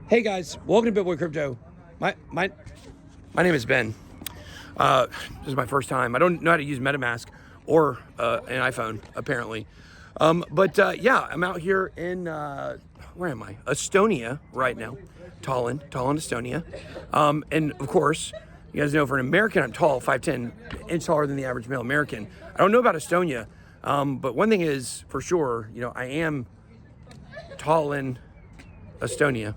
Hey guys, welcome to Bit Boy Crypto. My name is Ben. This is my first time. I don't know how to use MetaMask or an iPhone apparently. Yeah, I'm out here in where am I? Estonia right now. Tallinn, Estonia. And of course, you guys know for an American, I'm tall, 5'10", inch taller than the average male American. I don't know about Estonia, but one thing is for sure, I am tall in Estonia.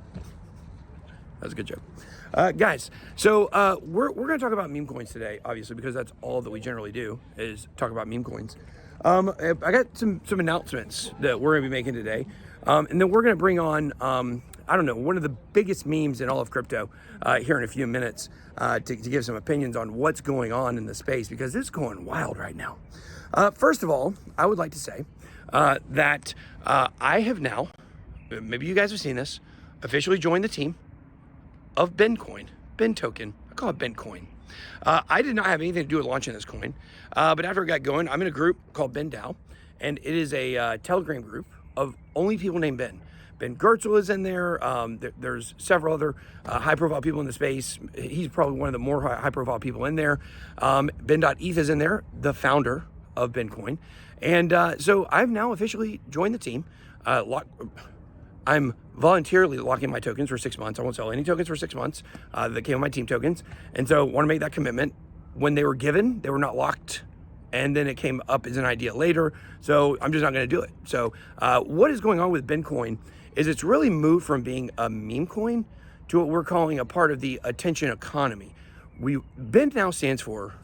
That was a good joke. Guys, so we're going to talk about meme coins today, obviously, because that's all that we generally do is talk about meme coins. I got some announcements that we're going to be making today. And then we're going to bring on, I don't know, one of the biggest memes in all of crypto here in a few minutes to give some opinions on what's going on in the space, because it's going wild right now. First of all, I would like to say that I have now, maybe you guys have seen this, officially joined the team of Bencoin, Ben token. I call it Bencoin. I did not have anything to do with launching this coin, but after it got going, I'm in a group called BenDAO, and it is a Telegram group of only people named Ben. Ben Gertzel is in there. There's several other high-profile people in the space. He's probably one of the more high-profile people in there. Ben.eth is in there, the founder of Bencoin. And so I've now officially joined the team. I'm voluntarily locking my tokens for 6 months. I won't sell any tokens for 6 months that came with my team tokens. And so want to make that commitment. When they were given, they were not locked. And then it came up as an idea later. So I'm just not going to do it. So what is going on with Bencoin is it's really moved from being a meme coin to what we're calling a part of the attention economy. Ben now stands for,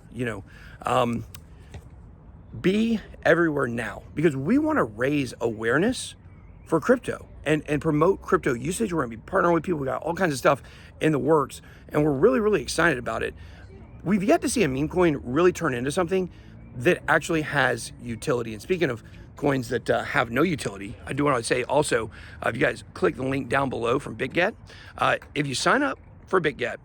be everywhere now, because we want to raise awareness for crypto and promote crypto usage. We're going to be partnering with people. We got all kinds of stuff in the works, and we're really, really excited about it. We've yet to see a meme coin really turn into something that actually has utility. And speaking of coins that have no utility, I do want to say also, if you guys click the link down below from BitGet, if you sign up for BitGet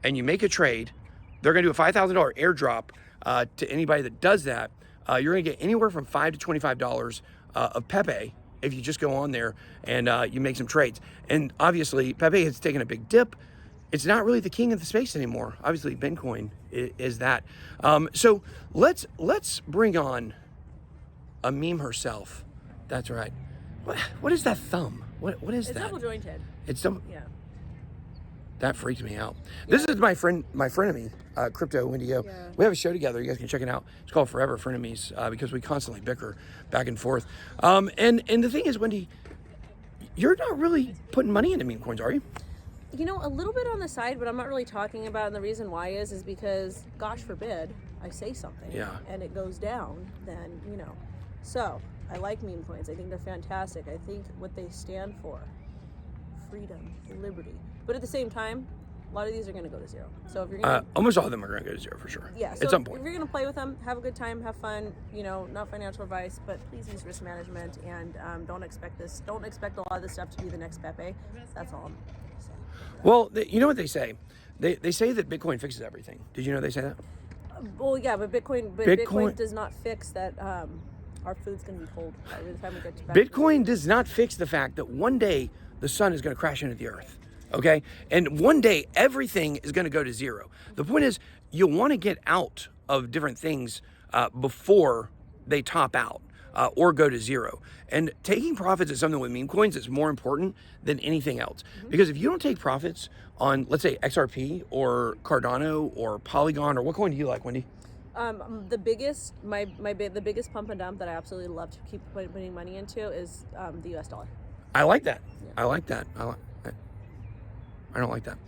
and you make a trade, they're going to do a $5,000 airdrop to anybody that does that. You're going to get anywhere from $5 to $25 of Pepe if you just go on there and you make some trades. And obviously, Pepe has taken a big dip. It's not really the king of the space anymore. Obviously, Bencoin is that. So let's bring on a meme herself. That's right. What is that thumb? What is that? It's double jointed. It's double. Yeah. That freaked me out. Yeah. This is my frenemy, Crypto Indio. Yeah. We have a show together. You guys can check it out. It's called Forever Frenemies because we constantly bicker back and forth. And the thing is, Wendy, you're not really putting money into meme coins, are you? A little bit on the side, but I'm not really talking about it. And the reason why is because, gosh forbid, I say something and it goes down, then, So, I like meme coins. I think they're fantastic. I think what they stand for, freedom, liberty. But at the same time, a lot of these are going to go to zero. So if you're going to... almost all of them are going to go to zero for sure. Yeah. So at some point. If you're going to play with them, have a good time, have fun, not financial advice, but please use risk management and don't expect a lot of this stuff to be the next Pepe. That's all I'm saying. Well, you know what they say? They say that Bitcoin fixes everything. Did you know they say that? Well, yeah, but Bitcoin does not fix that our food's going to be cold by the time we get to Bitcoin does not fix the fact that one day the sun is going to crash into the earth. Okay? And one day everything is going to go to zero. The point is, you'll want to get out of different things before they top out or go to zero. And taking profits is something with meme coins that's more important than anything else. Mm-hmm. Because if you don't take profits on, let's say, XRP or Cardano or Polygon, or what coin do you like, Wendy? The biggest pump and dump that I absolutely love to keep putting money into is the US dollar. I like that. Yeah. I like that. I don't like that.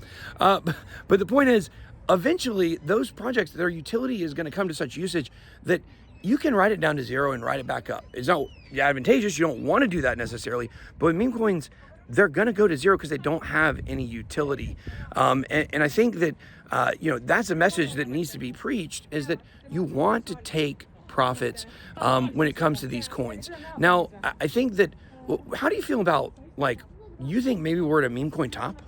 But the point is, eventually, those projects, their utility is going to come to such usage that you can write it down to zero and write it back up. It's not advantageous. You don't want to do that necessarily. But with meme coins, they're going to go to zero because they don't have any utility. And I think that, that's a message that needs to be preached, is that you want to take profits when it comes to these coins. Now, I think that, how do you feel about, you think maybe we're at a meme coin top?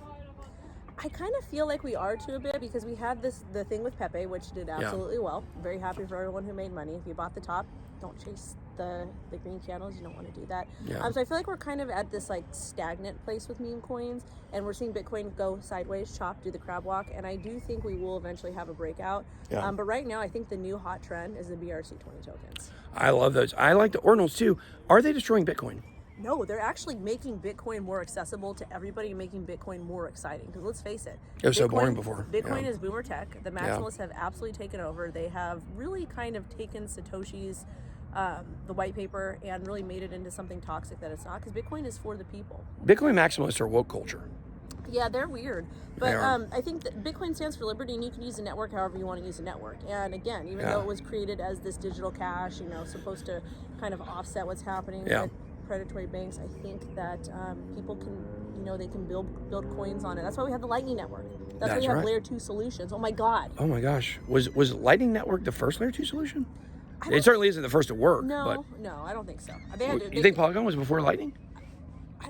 I kind of feel like we are too a bit, because we had the thing with Pepe, which did absolutely well. Very happy for everyone who made money. If you bought the top, don't chase the green candles. You don't want to do that. Yeah. So I feel like we're kind of at this like stagnant place with meme coins, and we're seeing Bitcoin go sideways, do the crab walk, and I do think we will eventually have a breakout. Yeah. But right now, I think the new hot trend is the BRC20 tokens. I love those. I like the ordinals too. Are they destroying Bitcoin? No, they're actually making Bitcoin more accessible to everybody, making Bitcoin more exciting. Because let's face it, It was so boring before. Bitcoin is boomer tech. The maximalists have absolutely taken over. They have really kind of taken Satoshi's, the white paper, and really made it into something toxic that it's not. Because Bitcoin is for the people. Bitcoin maximalists are woke culture. Yeah, they're weird. But I think that Bitcoin stands for liberty, and you can use the network however you want to use the network. And again, even though it was created as this digital cash, supposed to kind of offset what's happening with predatory banks, I think that people can, they can build coins on it. That's why we have the Lightning Network. That's why we have layer 2 solutions. Oh my God. Oh my gosh. Was Lightning Network the first layer 2 solution? It certainly isn't the first to work. No, I don't think so. You think Polygon was before Lightning?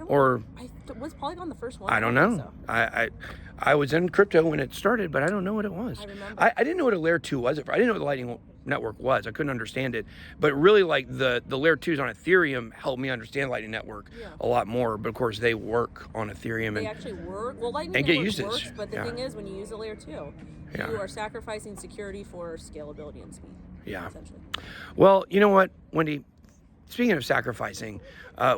Was Polygon the first one? I don't know. I was in crypto when it started, but I don't know what it was. I remember. I didn't know what a layer 2 was. I didn't know what the Lightning Network was. I couldn't understand it. But really, like the layer 2s on Ethereum helped me understand Lightning Network a lot more. But of course, they work on Ethereum. They actually work. Well, Lightning and Network get usage. works, but the thing is, when you use a layer 2, you are sacrificing security for scalability and speed. Yeah. Essentially. Well, you know what, Wendy? Speaking of sacrificing,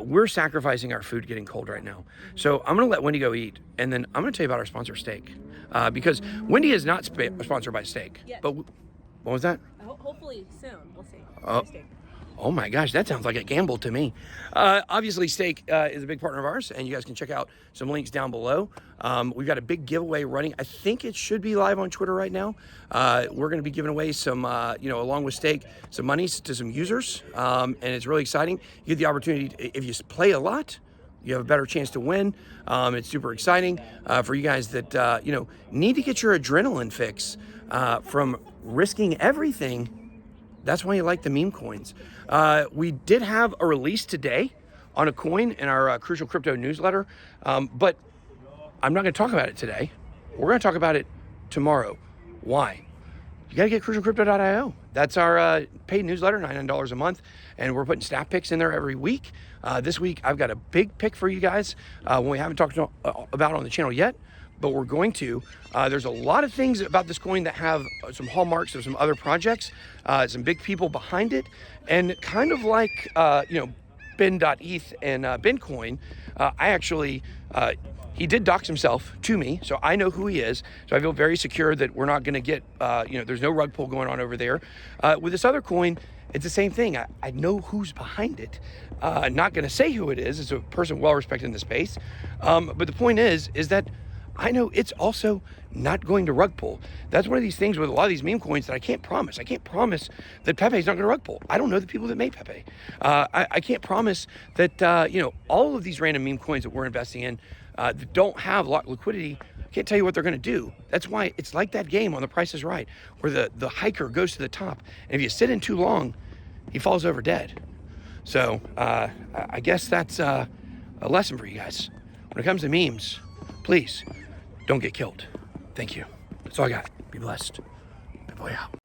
we're sacrificing our food getting cold right now. So I'm going to let Wendy go eat, and then I'm going to tell you about our sponsor, Steak. Because Wendy is not sponsored by Steak. Yes. But what was that? Hopefully soon. We'll see. Oh my gosh, that sounds like a gamble to me. Obviously, Steak is a big partner of ours, and you guys can check out some links down below. We've got a big giveaway running. I think it should be live on Twitter right now. We're going to be giving away some, along with Steak, some monies to some users, and it's really exciting. You get the opportunity, if you play a lot, you have a better chance to win. It's super exciting for you guys that, need to get your adrenaline fix from risking everything. That's why you like the meme coins. We did have a release today on a coin in our Crucial Crypto newsletter, but I'm not going to talk about it today. We're going to talk about it tomorrow. Why? You got to get crucialcrypto.io. That's our paid newsletter, $99 a month, and we're putting staff picks in there every week. This week, I've got a big pick for you guys, one we haven't talked about on the channel yet, but we're going to. There's a lot of things about this coin that have some hallmarks of some other projects, some big people behind it, and kind of like, Ben.eth and Bencoin, he did dox himself to me, so I know who he is. So I feel very secure that we're not going to get, there's no rug pull going on over there. With this other coin, it's the same thing. I know who's behind it. I'm not going to say who it is. It's a person well respected in the space. But the point is that I know it's also not going to rug pull. That's one of these things with a lot of these meme coins that I can't promise. I can't promise that Pepe is not going to rug pull. I don't know the people that made Pepe. I can't promise that, all of these random meme coins that we're investing in that don't have a lot of liquidity, I can't tell you what they're going to do. That's why it's like that game on The Price is Right, where the hiker goes to the top. And if you sit in too long, he falls over dead. So I guess that's a lesson for you guys. When it comes to memes, please don't get killed. Thank you. That's all I got. Be blessed. Good boy out.